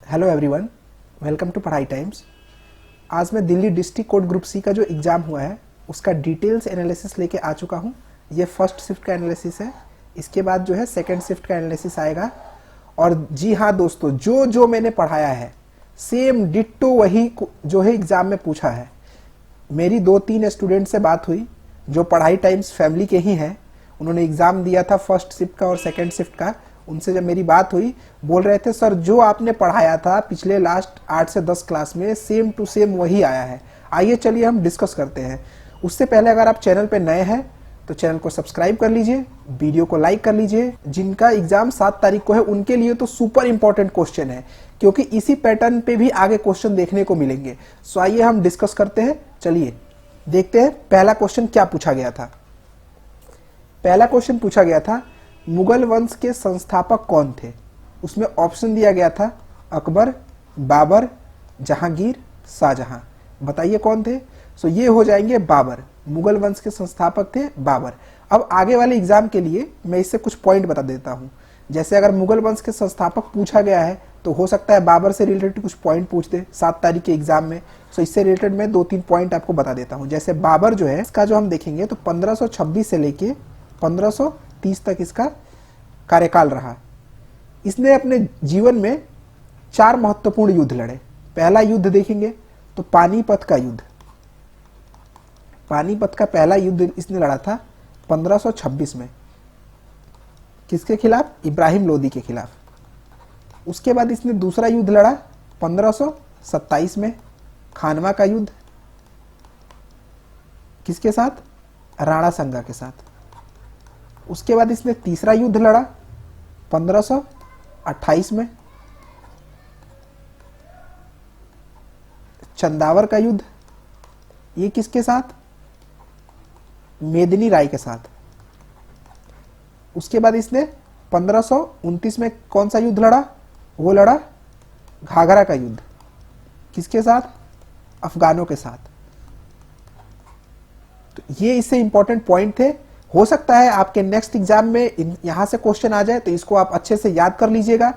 Hello everyone, welcome to Padhai Times. आज मैं Delhi district court group C का जो एग्ज़ाम हुआ है उसका डिटेल्स एनालिसिस लेके आ चुका हूँ। ये फर्स्ट शिफ्ट का एनालिसिस है, इसके बाद जो है सेकंड शिफ्ट का एनालिसिस आएगा। और जी हाँ दोस्तों, जो जो मैंने पढ़ाया है सेम डिट्टो वही जो है एग्ज़ाम में पूछा है। मेरी 2-3 स्टूडेंट से बात हुई जो पढ़ाई टाइम्स फैमिली के ही हैं, उन्होंने एग्ज़ाम दिया था फर्स्ट शिफ्ट का और सेकंड शिफ्ट का। उनसे जब मेरी बात हुई, बोल रहे थे सर जो आपने पढ़ाया था पिछले लास्ट 8 से 10 क्लास में सेम टू सेम वही आया है। आइए चलिए हम डिस्कस करते हैं। उससे पहले अगर आप चैनल पे नए हैं तो चैनल को सब्सक्राइब कर लीजिए, वीडियो को लाइक कर लीजिए। जिनका एग्जाम 7 तारीख को है उनके लिए तो सुपर इंपॉर्टेंट क्वेश्चन है, क्योंकि इसी पैटर्न पे भी आगे क्वेश्चन देखने को मिलेंगे। सो आइए हम डिस्कस करते हैं। चलिए देखते हैं पहला क्वेश्चन क्या पूछा गया था। पहला क्वेश्चन पूछा गया था मुगल वंश के संस्थापक कौन थे। उसमें ऑप्शन दिया गया था अकबर, बाबर, जहांगीर, शाहजहां। बताइए कौन थे। सो ये हो जाएंगे बाबर। मुगल वंश के संस्थापक थे बाबर। अब आगे वाले एग्जाम के लिए मैं इससे कुछ पॉइंट बता देता हूं। जैसे अगर मुगल वंश के संस्थापक पूछा गया है तो हो सकता है बाबर से रिलेटेड कुछ पॉइंट पूछ दे 7 तारीख के एग्जाम में। सो इससे रिलेटेड मैं 2-3 पॉइंट आपको बता देता हूं। जैसे बाबर जो है, इसका जो हम देखेंगे तो 1526 से लेके 1530 तक इसका कार्यकाल रहा। इसने अपने जीवन में 4 महत्वपूर्ण युद्ध लड़े। पहला युद्ध देखेंगे तो पानीपत का युद्ध। पानीपत का पहला युद्ध इसने लड़ा था 1526 में। किसके खिलाफ? इब्राहिम लोदी के खिलाफ। उसके बाद इसने दूसरा युद्ध लड़ा 1527 में, खानवा का युद्ध। किसके साथ? राणा संगा के साथ। उसके बाद इसने तीसरा युद्ध लड़ा 1528 में, चंदावर का युद्ध। ये किसके साथ? मेदिनी राय के साथ। उसके बाद इसने 1529 में कौन सा युद्ध लड़ा? वो लड़ा घाघरा का युद्ध। किसके साथ? अफगानों के साथ। तो ये इससे इंपॉर्टेंट पॉइंट थे। हो सकता है आपके नेक्स्ट एग्जाम में यहां से क्वेश्चन आ जाए, तो इसको आप अच्छे से याद कर लीजिएगा।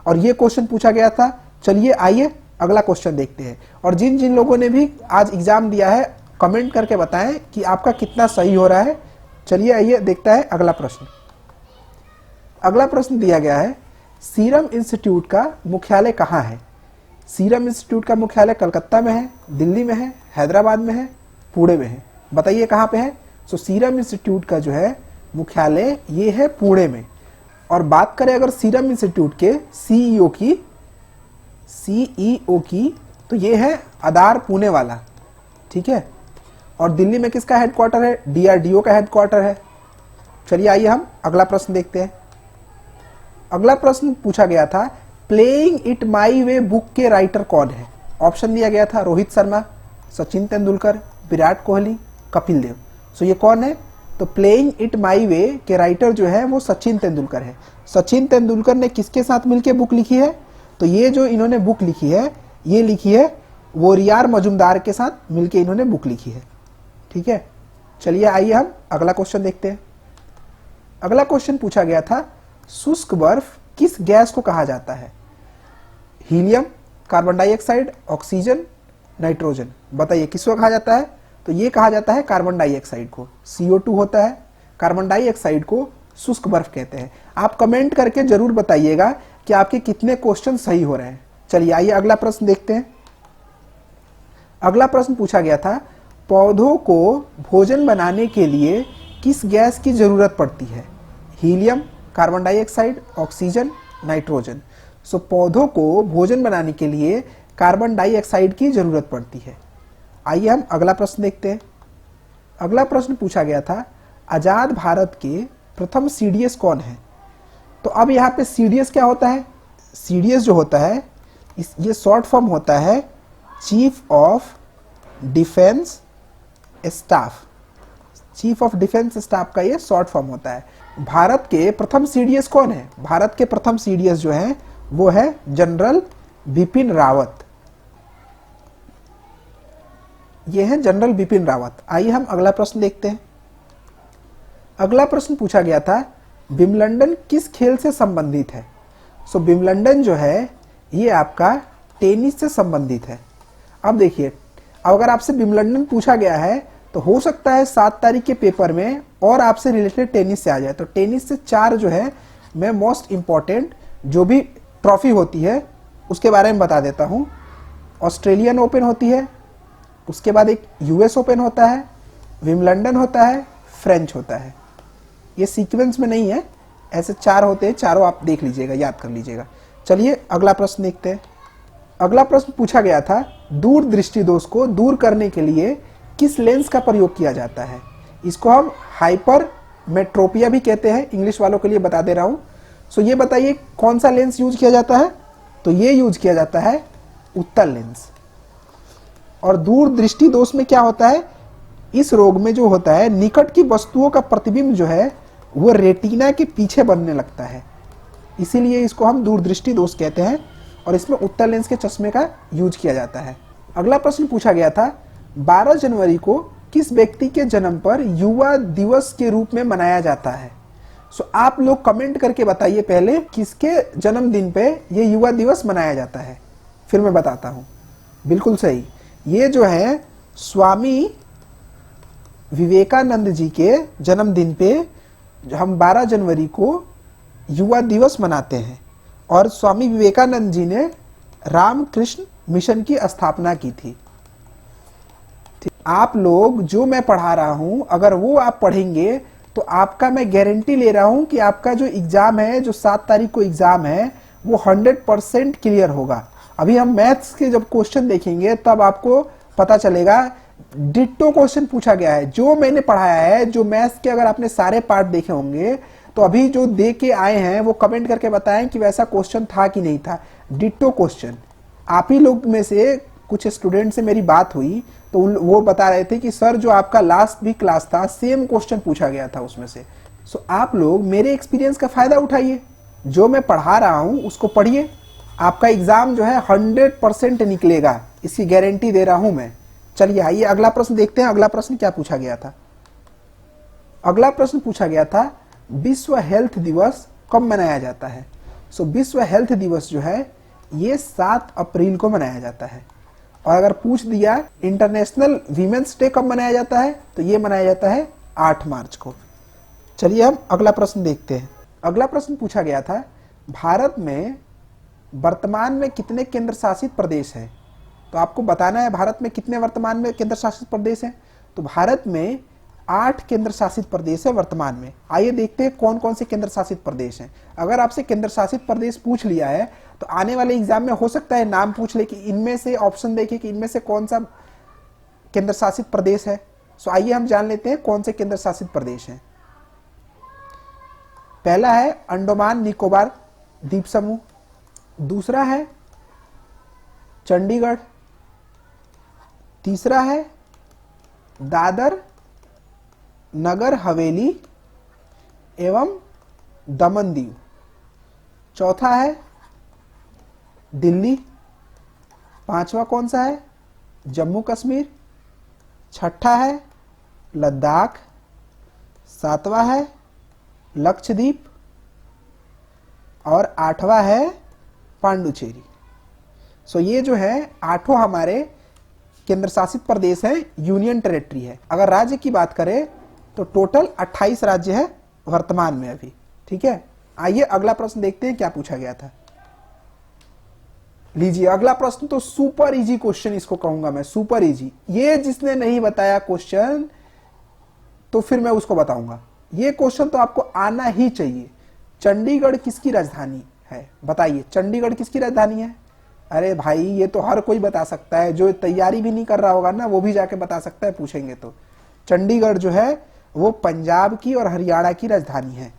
और ये क्वेश्चन पूछा गया था। चलिए आइए अगला क्वेश्चन देखते हैं। और जिन जिन लोगों ने भी आज एग्जाम दिया है कमेंट करके बताएं कि आपका कितना सही हो रहा है। चलिए आइए देखता है अगला प्रश्न। अगला प्रश्न दिया गया है सीरम इंस्टीट्यूट का मुख्यालय कहाँ है। सीरम इंस्टीट्यूट का मुख्यालय कलकत्ता में है, दिल्ली में है, हैदराबाद में है, पुणे में है। बताइए कहाँ पे है। सो सीरम इंस्टीट्यूट का जो है मुख्यालय ये है पुणे में। और बात करें अगर सीरम इंस्टीट्यूट के सीईओ की तो ये है अदार पुणे वाला। ठीक है। और दिल्ली में किसका हेडक्वार्टर है? डीआरडीओ का हेडक्वार्टर है। चलिए आइए हम अगला प्रश्न देखते हैं। अगला प्रश्न पूछा गया था playing it my way book के राइटर कौन है। ऑप्शन दिया गया था रोहित शर्मा, सचिन तेंदुलकर, विराट कोहली, कपिल देव। सो ये कौन है? तो प्लेइंग इट माई वे के राइटर जो है वो सचिन तेंदुलकर है। सचिन तेंदुलकर ने किसके साथ मिलकर बुक लिखी है? तो ये जो इन्होंने बुक लिखी है ये लिखी है वोरियार मजुमदार के साथ मिलकर इन्होंने बुक लिखी है। ठीक है। चलिए आइए हम अगला क्वेश्चन देखते हैं। अगला क्वेश्चन पूछा गया था शुष्क बर्फ किस गैस को कहा जाता है। Helium, carbon dioxide, oxygen, nitrogen. बताइए किसको कहा जाता है। तो ये कहा जाता है कार्बन डाइऑक्साइड को। CO2 होता है, कार्बन डाइऑक्साइड को शुष्क बर्फ कहते हैं। आप कमेंट करके जरूर बताइएगा कि आपके कितने क्वेश्चन सही हो रहे हैं। चलिए आइए अगला प्रश्न देखते हैं। अगला प्रश्न पूछा गया था पौधों को भोजन बनाने के लिए किस गैस की जरूरत पड़ती है। Helium, carbon dioxide, oxygen, nitrogen. So पौधों को भोजन बनाने के लिए कार्बन डाइऑक्साइड की जरूरत पड़ती है। आइए हम अगला प्रश्न देखते हैं। अगला प्रश्न पूछा गया था आजाद भारत के प्रथम CDS कौन है। तो अब यहाँ पे CDS क्या होता है? CDS जो होता है ये शॉर्ट फॉर्म होता है chief of defence staff. Chief of defence staff का ये शॉर्ट फॉर्म होता है। भारत के प्रथम CDS कौन है? भारत के प्रथम CDS जो है वो है जनरल बिपिन रावत। ये है जनरल बिपिन रावत। आइए हम अगला प्रश्न देखते हैं। अगला प्रश्न पूछा गया था विम्बलडन किस खेल से संबंधित है। सो विम्बलडन जो है ये आपका टेनिस से संबंधित है। अब देखिए, अब अगर आपसे विंबलडन पूछा गया है तो हो सकता है 7 तारीख के पेपर में और आपसे रिलेटेड टेनिस से आ जाए। तो टेनिस से 4 जो है मैं मोस्ट इंपॉर्टेंट जो भी ट्रॉफी होती है उसके बारे में बता देता हूँ। ऑस्ट्रेलियन ओपन होती है, उसके बाद एक यूएस ओपन होता है, विंबलडन होता है, फ्रेंच होता है। ये सीक्वेंस में नहीं है, ऐसे 4 होते हैं, चारों आप देख लीजिएगा, याद कर लीजिएगा। चलिए अगला प्रश्न देखते हैं। अगला प्रश्न पूछा गया था, दूर दृष्टि दोष को दूर करने के लिए किस लेंस का प्रयोग किया जाता है? इसको हम हाइपर मेट्रोपिया भी कहते हैं, इंग्लिश वालों के लिए बता दे रहा हूं। सो ये बताइए कौन सा लेंस यूज किया जाता है? तो ये यूज किया जाता है उत्तल लेंस। और दूर दृष्टि दोष में क्या होता है? इस रोग में जो होता है, निकट की वस्तुओं का प्रतिबिंब जो है वो रेटिना के पीछे बनने लगता है, इसीलिए इसको हम दूरदृष्टि दोष कहते हैं और इसमें उत्तल लेंस के चश्मे का यूज किया जाता है। अगला प्रश्न पूछा गया था, 12 जनवरी को किस व्यक्ति के जन्म पर युवा दिवस के रूप में मनाया जाता है? सो आप लोग कमेंट करके बताइए पहले किसके जन्मदिन पे ये युवा दिवस मनाया जाता है, फिर मैं बताता हूं। बिल्कुल सही, ये जो है स्वामी विवेकानंद जी के जन्मदिन पे हम 12 जनवरी को युवा दिवस मनाते हैं। और स्वामी विवेकानंद जी ने रामकृष्ण मिशन की स्थापना की थी। आप लोग जो मैं पढ़ा रहा हूं, अगर वो आप पढ़ेंगे तो आपका मैं गारंटी ले रहा हूं कि आपका जो एग्जाम है, जो 7 तारीख को एग्जाम है, वो 100% क्लियर होगा। अभी हम मैथ्स के जब क्वेश्चन देखेंगे तब आपको पता चलेगा। डिट्टो क्वेश्चन पूछा गया है, जो मैंने पढ़ाया है, जो मैथ्स के अगर आपने सारे पार्ट देखे होंगे तो अभी जो दे के आए हैं वो कमेंट करके बताएं कि वैसा क्वेश्चन था कि नहीं था। Ditto question. आप ही लोग में से कुछ स्टूडेंट से मेरी बात हुई तो वो बता रहे थे कि सर जो आपका लास्ट भी क्लास था सेम क्वेश्चन पूछा गया था उसमें से। सो आप लोग मेरे एक्सपीरियंस का फायदा उठाइए, जो मैं पढ़ा रहा हूं उसको पढ़िए, आपका एग्जाम जो है 100% निकलेगा, इसकी गारंटी दे रहा हूं मैं। चलिए आइए अगला प्रश्न देखते हैं। अगला प्रश्न क्या पूछा गया था? अगला प्रश्न पूछा गया था, विश्व हेल्थ दिवस कब मनाया जाता है? सो विश्व हेल्थ दिवस जो है ये 7 अप्रैल को मनाया जाता है। और अगर पूछ दिया इंटरनेशनल वीमेंस डे कब मनाया जाता है, तो ये मनाया जाता है 8 मार्च को। चलिए हम अगला प्रश्न देखते हैं। अगला प्रश्न पूछा गया था, भारत में वर्तमान में कितने केंद्र शासित प्रदेश हैं? तो आपको बताना है भारत में कितने वर्तमान में केंद्र शासित प्रदेश हैं। तो भारत में 8 केंद्र शासित प्रदेश है वर्तमान में। आइए देखते हैं कौन कौन से केंद्र शासित प्रदेश हैं। अगर आपसे केंद्र शासित प्रदेश पूछ लिया है तो आने वाले एग्जाम में हो सकता है नाम पूछ ले कि इनमें से, ऑप्शन देखे कि इनमें से कौन सा केंद्र शासित प्रदेश है। सो आइए हम जान लेते हैं कौन से केंद्र शासित प्रदेश हैं। पहला है अंडमान निकोबार द्वीप समूह, दूसरा है चंडीगढ़, तीसरा है दादर नगर हवेली एवं दमन दीव, चौथा है दिल्ली, पांचवा कौन सा है? जम्मू कश्मीर, छठा है लद्दाख, सातवां है लक्षद्वीप और आठवां है पांडुचेरी। सो ये जो है 8 हमारे केंद्र शासित प्रदेश है, यूनियन टेरिटरी है। अगर राज्य की बात करें तो टोटल 28 राज्य है वर्तमान में अभी। ठीक है, आइए अगला प्रश्न देखते हैं क्या पूछा गया था। लीजिए अगला प्रश्न तो सुपर इजी क्वेश्चन इसको कहूंगा मैं, सुपर इजी। ये जिसने नहीं बताया क्वेश्चन तो फिर मैं उसको बताऊंगा। ये क्वेश्चन तो आपको आना ही चाहिए। चंडीगढ़ किसकी राजधानी है? बताइए चंडीगढ़ किसकी राजधानी है? अरे भाई ये तो हर कोई बता सकता है, जो तैयारी भी नहीं कर रहा होगा ना वो भी जाके बता सकता है, पूछेंगे तो। चंडीगढ़ जो है वो पंजाब की और हरियाणा की राजधानी है।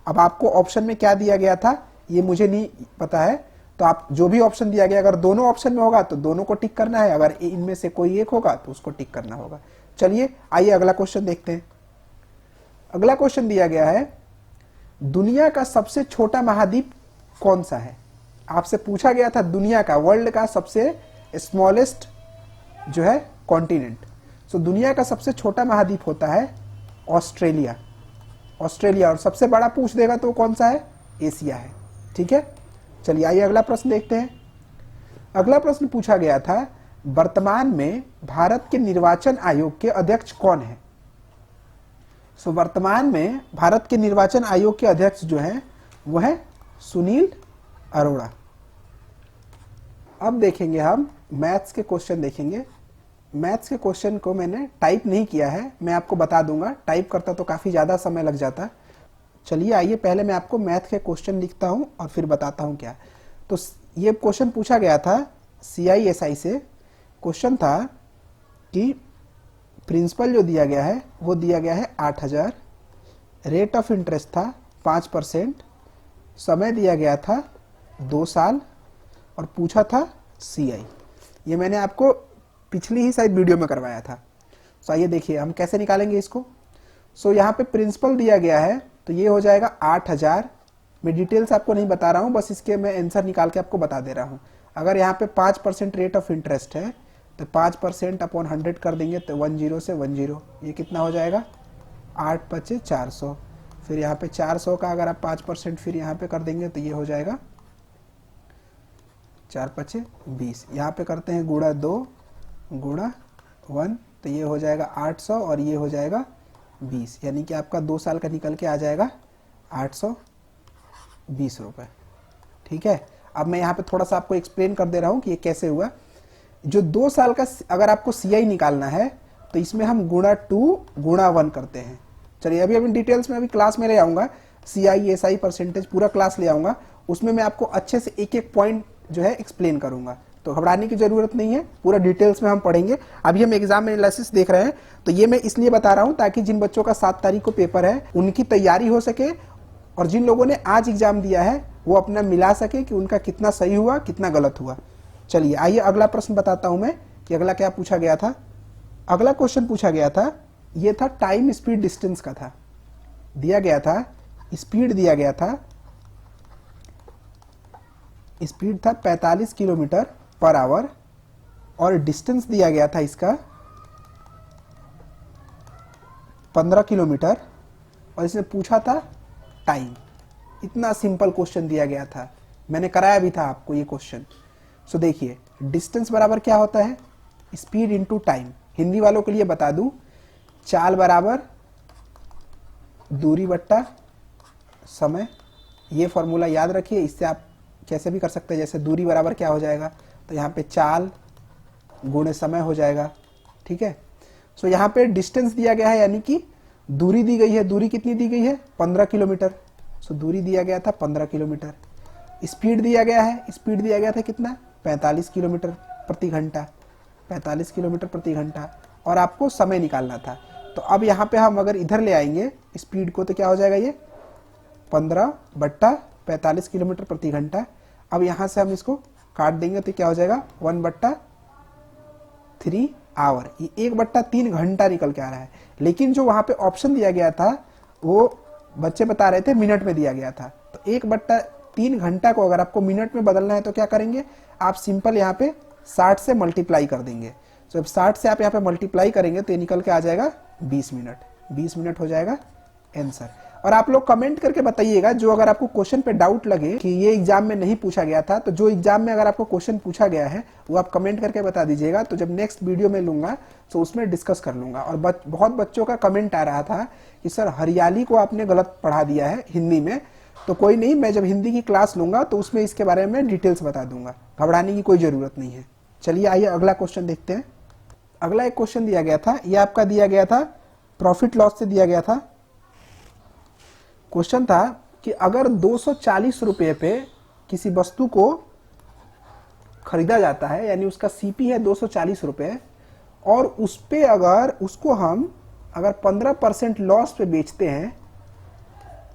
अब आपको ऑप्शन में क्या दिया गया था ये मुझे नहीं पता है, तो आप जो भी ऑप्शन दिया गया, अगर दोनों ऑप्शन में होगा तो दोनों को टिक करना है, अगर इनमें से कोई एक होगा तो उसको टिक करना होगा। चलिए आइए अगला क्वेश्चन देखते हैं। अगला क्वेश्चन दिया गया है, दुनिया का सबसे छोटा महाद्वीप कौन सा है? आपसे पूछा गया था दुनिया का, वर्ल्ड का सबसे स्मॉलेस्ट जो है कॉन्टिनेंट। सो दुनिया का सबसे छोटा महाद्वीप होता है ऑस्ट्रेलिया। ऑस्ट्रेलिया। और सबसे बड़ा पूछ देगा तो कौन सा है? एशिया है। ठीक है, चलिए आइए अगला प्रश्न देखते हैं। अगला प्रश्न पूछा गया था, वर्तमान में भारत के निर्वाचन आयोग के अध्यक्ष कौन है? सो वर्तमान में भारत के निर्वाचन आयोग के अध्यक्ष जो है वो है सुनील अरोड़ा। अब देखेंगे हम मैथ्स के क्वेश्चन देखेंगे। मैथ्स के क्वेश्चन को मैंने टाइप नहीं किया है, मैं आपको बता दूंगा, टाइप करता तो काफ़ी ज़्यादा समय लग जाता। चलिए आइए पहले मैं आपको मैथ के क्वेश्चन लिखता हूं और फिर बताता हूं क्या। तो ये क्वेश्चन पूछा गया था CISI से। क्वेश्चन था कि प्रिंसिपल जो दिया गया है वो दिया गया है 8000, रेट ऑफ इंटरेस्ट था 5%, समय दिया गया था 2 साल और पूछा था CI। ये मैंने आपको पिछली ही शायद वीडियो में करवाया था। सो आइए देखिए हम कैसे निकालेंगे इसको। सो यहाँ पे प्रिंसिपल दिया गया है तो ये हो जाएगा 8000। मैं डिटेल्स आपको नहीं बता रहा हूँ, बस इसके मैं आंसर निकाल के आपको बता दे रहा हूँ। अगर यहाँ पे 5% रेट ऑफ इंटरेस्ट है तो 5% अपॉन 100 कर देंगे तो 10 से 10, ये कितना हो जाएगा 8 पचे 400। फिर यहाँ पे 400 का अगर आप 5% फिर यहाँ पे कर देंगे तो ये हो जाएगा 4 पचे 20। यहाँ पे करते हैं गुणा 2 गुणा 1 तो ये हो जाएगा 800 और ये हो जाएगा 20, यानी कि आपका 2 साल का निकल के आ जाएगा 820 रुपये। ठीक है, अब मैं यहाँ पे थोड़ा सा आपको एक्सप्लेन कर दे रहा हूँ कि ये कैसे हुआ। जो 2 साल का अगर आपको CI निकालना है तो इसमें हम गुणा 2 गुणा 1 करते हैं। चलिए अभी डिटेल्स में अभी क्लास में ले आऊँगा, CISI परसेंटेज पूरा क्लास ले आऊँगा, उसमें मैं आपको अच्छे से एक एक पॉइंट जो है एक्सप्लेन करूँगा, तो घबराने की जरूरत नहीं है, पूरा डिटेल्स में हम पढ़ेंगे। अभी हम एग्जाम एनालिसिस देख रहे हैं तो ये मैं इसलिए बता रहा हूं ताकि जिन बच्चों का 7 तारीख को पेपर है उनकी तैयारी हो सके, और जिन लोगों ने आज एग्जाम दिया है वो अपना मिला सके कि उनका कितना सही हुआ कितना गलत हुआ। चलिए आइए अगला प्रश्न बताता हूं मैं कि अगला क्या पूछा गया था। अगला क्वेश्चन पूछा गया था, ये था टाइम स्पीड डिस्टेंस का था। दिया गया था स्पीड, दिया गया था स्पीड था 45 किलोमीटर पर आवर और डिस्टेंस दिया गया था इसका 15 किलोमीटर और इसने पूछा था टाइम। इतना सिंपल क्वेश्चन दिया गया था, मैंने कराया भी था आपको ये क्वेश्चन। सो देखिए डिस्टेंस बराबर क्या होता है, स्पीड इनटू टाइम। हिंदी वालों के लिए बता दूं, चाल बराबर दूरी बट्टा समय। ये फॉर्मूला याद रखिए, इससे आप कैसे भी कर सकते हैं। जैसे दूरी बराबर क्या हो जाएगा, तो यहाँ पे चाल गुणे समय हो जाएगा। ठीक है, सो यहाँ पे डिस्टेंस दिया गया है यानी कि दूरी दी गई है। दूरी कितनी दी गई है 15 किलोमीटर। सो दूरी दिया गया था 15 किलोमीटर। स्पीड दिया गया है, स्पीड दिया गया था कितना 45 किलोमीटर प्रति घंटा, 45 किलोमीटर प्रति घंटा, और आपको समय निकालना था। तो अब यहाँ पे हम अगर इधर ले आएंगे स्पीड को तो क्या हो जाएगा, ये 15 बट्टा 45 किलोमीटर प्रति घंटा। अब यहाँ से हम इसको काट देंगे तो क्या हो जाएगा 1/3 आवर। ये 1/3 घंटा निकल के आ रहा है। लेकिन जो वहाँ पे ऑप्शन दिया गया था वो बच्चे बता रहे थे मिनट में दिया गया था। तो 1/3 घंटा को अगर आपको मिनट में बदलना है तो क्या करेंगे, आप सिंपल यहाँ पे 60 से मल्टीप्लाई कर देंगे। तो जब 60 से आप यहाँ पे मल्टीप्लाई करेंगे तो ये निकल के आ जाएगा 20 मिनट। 20 मिनट हो जाएगा आंसर। और आप लोग कमेंट करके बताइएगा, जो अगर आपको क्वेश्चन पे डाउट लगे कि ये एग्जाम में नहीं पूछा गया था, तो जो एग्जाम में अगर आपको क्वेश्चन पूछा गया है वो आप कमेंट करके बता दीजिएगा। तो जब नेक्स्ट वीडियो में लूंगा तो उसमें डिस्कस कर लूंगा। और बहुत बच्चों का कमेंट आ रहा था कि सर हरियाली को आपने गलत पढ़ा दिया है हिंदी में। तो कोई नहीं, मैं जब हिंदी की क्लास लूंगा तो उसमें इसके बारे में डिटेल्स बता दूंगा, घबराने की कोई जरूरत नहीं है। चलिए आइए अगला क्वेश्चन देखते हैं। अगला एक क्वेश्चन दिया गया था, ये आपका दिया गया था प्रॉफिट लॉस से दिया गया था। क्वेश्चन था कि अगर 240 रुपये पे किसी वस्तु को खरीदा जाता है, यानी उसका CP है 240 रुपये, और उस पे अगर उसको हम अगर 15% लॉस पे बेचते हैं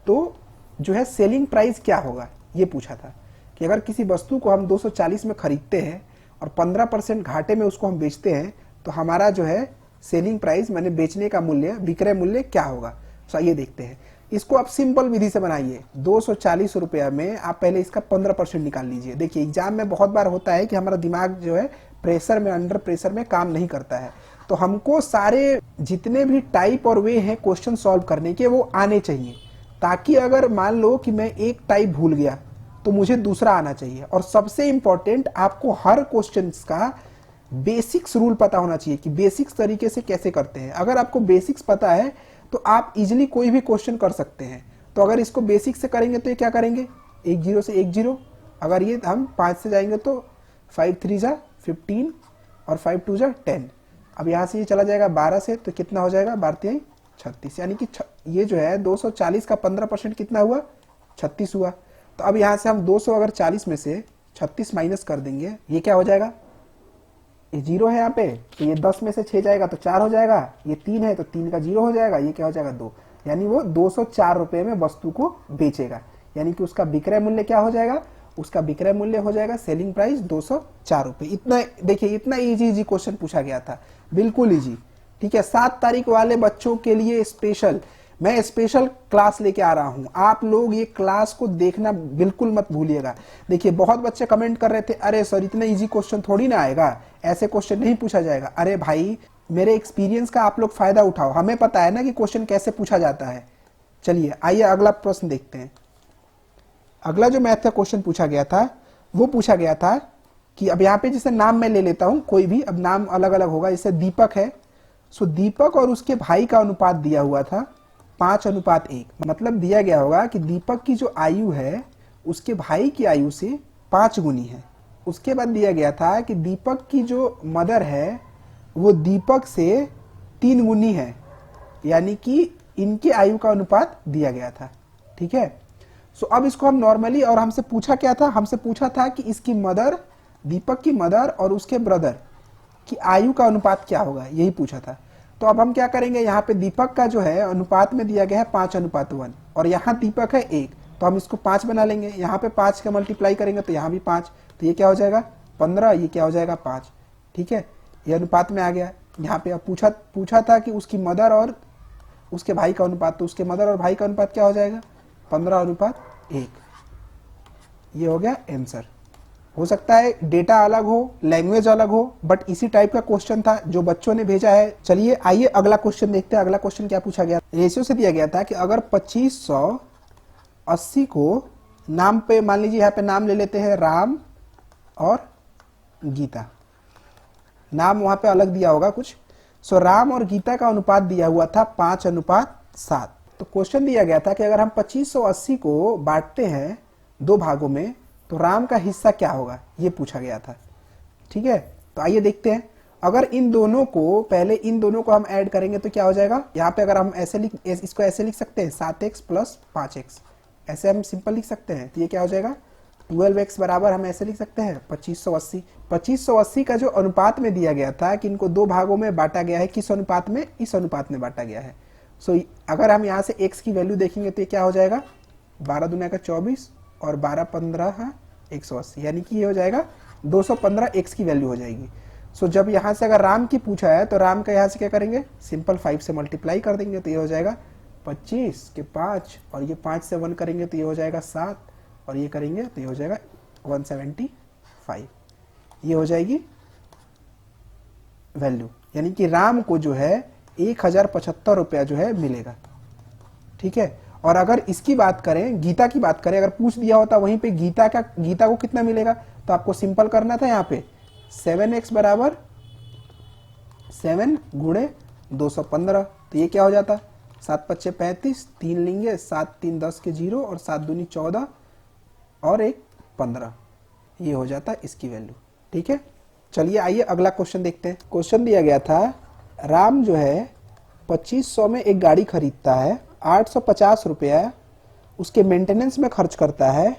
तो जो है सेलिंग प्राइस क्या होगा, ये पूछा था। कि अगर किसी वस्तु को हम 240 में खरीदते हैं और 15% घाटे में उसको हम बेचते हैं तो हमारा जो है सेलिंग प्राइस माने बेचने का मूल्य, विक्रय मूल्य क्या होगा। तो ये देखते हैं। इसको आप सिंपल विधि से बनाइए। 240 रुपया में आप पहले इसका 15% निकाल लीजिए। देखिए एग्जाम में बहुत बार होता है कि हमारा दिमाग जो है प्रेशर में, अंडर प्रेशर में काम नहीं करता है। तो हमको सारे जितने भी टाइप और वे हैं क्वेश्चन सॉल्व करने के वो आने चाहिए, ताकि अगर मान लो कि मैं एक टाइप भूल गया तो मुझे दूसरा आना चाहिए। और सबसे इंपॉर्टेंट, आपको हर क्वेश्चन का बेसिक्स रूल पता होना चाहिए कि बेसिक्स तरीके से कैसे करते हैं। अगर आपको बेसिक्स पता है तो आप इजिली कोई भी क्वेश्चन कर सकते हैं। तो अगर इसको बेसिक से करेंगे तो ये क्या करेंगे, 1 0 से 1 0। अगर ये हम 5 से जाएंगे तो 5 3 जा 15 और 5 2 जा 10। अब यहाँ से ये चला जाएगा 12 से, तो कितना हो जाएगा, 12 3 36, यानी कि ये जो है 240 का 15% कितना हुआ, 36 हुआ। तो अब यहाँ से हम 200 अगर 40 में से 36 माइनस कर देंगे, ये क्या हो जाएगा, ये 0 है यहाँ पे, तो ये 10 में से 6 जाएगा तो 4 हो जाएगा, ये 3 है तो 3 का 0 हो जाएगा, ये क्या हो जाएगा 2, यानी वो 204 रुपये में वस्तु को बेचेगा। यानी कि उसका विक्रय मूल्य क्या हो जाएगा, उसका विक्रय मूल्य हो जाएगा सेलिंग प्राइस 204 रुपये। इतना देखिए, इतना इजी क्वेश्चन पूछा गया था, बिल्कुल इजी। ठीक है, 7 तारीख वाले बच्चों के लिए स्पेशल, मैं स्पेशल क्लास लेके आ रहा हूं। आप लोग ये क्लास को देखना बिल्कुल मत भूलिएगा। देखिए, बहुत बच्चे कमेंट कर रहे थे, अरे सर इतना इजी क्वेश्चन थोड़ी ना आएगा, ऐसे क्वेश्चन नहीं पूछा जाएगा। अरे भाई, मेरे एक्सपीरियंस का आप लोग फायदा उठाओ, हमें पता है ना कि क्वेश्चन कैसे पूछा जाता है। चलिए आइए अगला प्रश्न देखते हैं। अगला जो मैथ का क्वेश्चन पूछा गया था, वो पूछा गया था कि अब यहाँ पे जैसे नाम मैं ले लेता हूं कोई भी, अब नाम अलग अलग होगा। जैसे दीपक है, सो दीपक और उसके भाई का अनुपात दिया हुआ था 5:1। मतलब दिया गया होगा कि दीपक की जो आयु है उसके भाई की आयु से 5 गुनी है। उसके बाद दिया गया था कि दीपक की जो मदर है वो दीपक से 3 गुनी है, यानी कि इनकी आयु का अनुपात दिया गया था। ठीक है, सो अब इसको हम नॉर्मली, और हमसे पूछा क्या था, हमसे पूछा था कि इसकी मदर, दीपक की मदर और उसके ब्रदर की आयु का अनुपात क्या होगा, यही पूछा था। तो अब हम क्या करेंगे, यहाँ पे दीपक का जो है अनुपात में दिया गया है 5:1 और यहाँ दीपक है 1, तो हम इसको 5 बना लेंगे। यहाँ पे 5 का मल्टीप्लाई करेंगे तो यहाँ भी 5, तो ये क्या हो जाएगा 15, ये क्या हो जाएगा 5। ठीक है, ये अनुपात में आ गया। यहाँ पे अब पूछा था कि उसकी मदर और उसके भाई का अनुपात, तो उसके मदर और भाई का अनुपात क्या हो जाएगा, 15:1। ये हो गया आंसर। हो सकता है डेटा अलग हो, लैंग्वेज अलग हो, बट इसी टाइप का क्वेश्चन था जो बच्चों ने भेजा है। चलिए आइए अगला क्वेश्चन देखते हैं। अगला क्वेश्चन क्या पूछा गया, रेशियो से दिया गया था कि अगर 2580 को नाम पे, मान लीजिए यहाँ पे नाम ले लेते हैं राम और गीता, नाम वहां पे अलग दिया होगा कुछ। सो राम और गीता का अनुपात दिया हुआ था 5:7। तो क्वेश्चन दिया गया था कि अगर हम 2580 को बांटते हैं 2 भागों में तो राम का हिस्सा क्या होगा, ये पूछा गया था। ठीक है, तो आइए देखते हैं। अगर इन दोनों को, पहले इन दोनों को हम ऐड करेंगे तो क्या हो जाएगा, यहाँ पे अगर हम ऐसे इसको ऐसे लिख सकते हैं 7x + 5x, ऐसे हम सिंपल लिख सकते हैं। तो ये क्या हो जाएगा 12x बराबर, हम ऐसे लिख सकते हैं 2580। 2580 का जो अनुपात में दिया गया था कि इनको 2 भागों में बांटा गया है, किस अनुपात में, इस अनुपात में बांटा गया है। सो अगर हम यहाँ से x की वैल्यू देखेंगे तो ये क्या हो जाएगा 12 दूना का 24 और 12 15 180, यानी कि ये हो जाएगा 215 x की वैल्यू हो जाएगी। सो जब यहाँ से अगर राम की पूछा है तो राम का यहाँ से क्या करेंगे, सिंपल 5 से मल्टीप्लाई कर देंगे तो ये हो जाएगा 25 के 5, और ये 5 से 1 करेंगे तो ये हो जाएगा 7, और ये करेंगे तो ये हो जाएगा 175। ये हो जाएगी वैल्यू, यानी कि राम को जो है 1075 रुपया जो है मिलेगा। ठीक है, और अगर इसकी बात करें, गीता की बात करें, अगर पूछ दिया होता वहीं पे गीता को कितना मिलेगा, तो आपको सिंपल करना था यहाँ पे 7x बराबर 7 गुणे 215। तो ये क्या हो जाता, 7 5 35, 3 लेंगे, 7 3 10 के 0 और 7 दूनी 14 और 1 15, ये हो जाता इसकी वैल्यू। ठीक है, चलिए आइए अगला क्वेश्चन देखते हैं। क्वेश्चन दिया गया था, राम जो है 2500 में एक गाड़ी खरीदता है, 850 रुपया उसके मेंटेनेंस में खर्च करता है,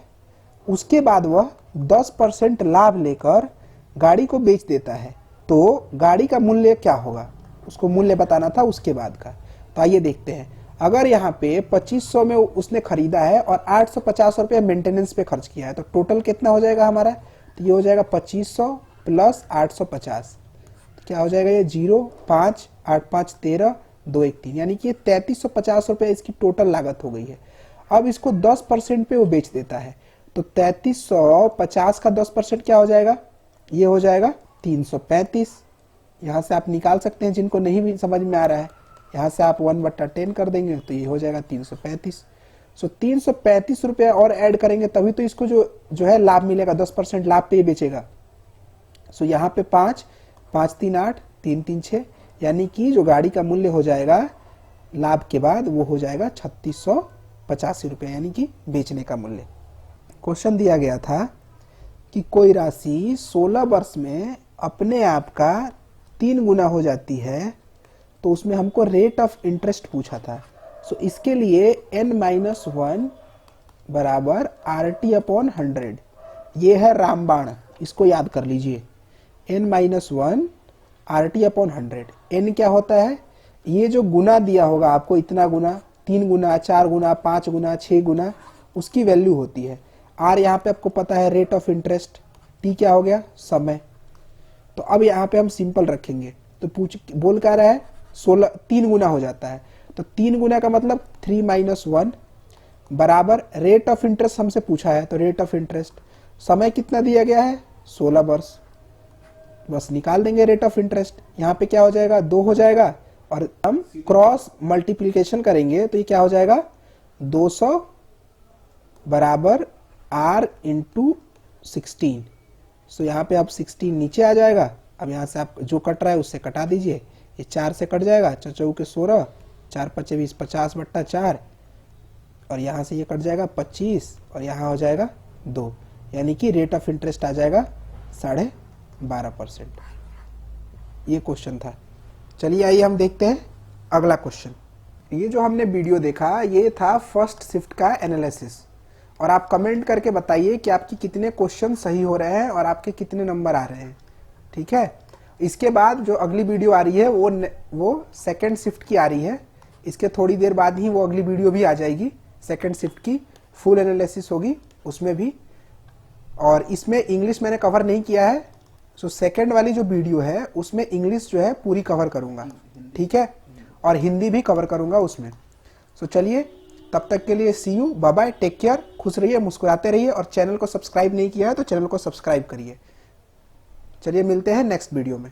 उसके बाद वह 10% लाभ लेकर गाड़ी को बेच देता है, तो गाड़ी का मूल्य क्या होगा, उसको मूल्य बताना था उसके बाद का। तो आइए देखते हैं। अगर यहाँ पे 2500 में उसने खरीदा है और 850 रुपये मेंटेनेंस पे खर्च किया है, तो टोटल कितना हो जाएगा हमारा, तो ये हो जाएगा 2500 + 850, तो क्या हो जाएगा ये 0 5 8 5 13 2 1 3, यानी कि 3350 रुपये इसकी टोटल लागत हो गई है। अब इसको 10% पे वो बेच देता है, तो 3350 का 10% क्या हो जाएगा, ये हो जाएगा 335। यहाँ से आप निकाल सकते हैं, जिनको नहीं भी समझ में आ रहा है, यहाँ से आप 1/10 कर देंगे तो ये हो जाएगा 335। सो 335 रुपये और ऐड करेंगे तभी तो इसको जो है लाभ मिलेगा, 10% लाभ पे ही बेचेगा। सो यहाँ पे 5, 5 3 8, 3 3 6, यानी कि जो गाड़ी का मूल्य हो जाएगा लाभ के बाद वो हो जाएगा 3685 रुपये, यानी कि बेचने का मूल्य। क्वेश्चन दिया गया था कि कोई राशि 16 वर्ष में अपने आप का 3 गुना हो जाती है, तो उसमें हमको रेट ऑफ इंटरेस्ट पूछा था। सो इसके लिए n-1 बराबर RT/100, ये है रामबाण, इसको याद कर लीजिए। n-1 RT/100, n क्या होता है, ये जो गुना दिया होगा आपको, इतना गुना, 3 गुना, 4 गुना, 5 गुना, 6 गुना, उसकी वैल्यू होती है। r यहाँ पे आपको पता है रेट ऑफ इंटरेस्ट, t क्या हो गया, समय। तो अब यहाँ पे हम सिंपल रखेंगे, तो बोल क्या रहा है 16, 3 गुना हो जाता है, तो 3 गुना का मतलब 3-1 बराबर रेट ऑफ इंटरेस्ट हमसे पूछा है, तो रेट ऑफ इंटरेस्ट, समय कितना दिया गया है 16 वर्ष, बस निकाल देंगे रेट ऑफ इंटरेस्ट। यहाँ पे क्या हो जाएगा 2 हो जाएगा, और हम क्रॉस मल्टीप्लिकेशन करेंगे तो ये क्या हो जाएगा 200 बराबर R इंटू 16। सो यहाँ पे अब 16 नीचे आ जाएगा। अब यहाँ से आप जो कट रहा है उससे कटा दीजिए, ये 4 से कट जाएगा, 4 चौके 16, 4 पचे 20, 50/4, और यहाँ से ये कट जाएगा 25, और यहाँ हो जाएगा 2, यानी कि रेट ऑफ इंटरेस्ट आ जाएगा 12.5%। ये क्वेश्चन था। चलिए आइए हम देखते हैं अगला क्वेश्चन। ये जो हमने वीडियो देखा ये था फर्स्ट शिफ्ट का एनालिसिस, और आप कमेंट करके बताइए कि आपकी कितने क्वेश्चन सही हो रहे हैं और आपके कितने नंबर आ रहे हैं, ठीक है। इसके बाद जो अगली वीडियो आ रही है वो सेकंड शिफ्ट की आ रही है। इसके थोड़ी देर बाद ही वो अगली वीडियो भी आ जाएगी, सेकंड शिफ्ट की फुल एनालिसिस होगी उसमें भी, और इसमें इंग्लिश मैंने कवर नहीं किया है। सो सेकंड वाली जो वीडियो है उसमें इंग्लिश जो है पूरी कवर करूंगा, ठीक है, और हिंदी भी कवर करूंगा उसमें। सो चलिए तब तक के लिए see you, bye bye, take care, खुश रहिए, मुस्कुराते रहिए, और चैनल को सब्सक्राइब नहीं किया है तो चैनल को सब्सक्राइब करिए। चलिए मिलते हैं नेक्स्ट वीडियो में।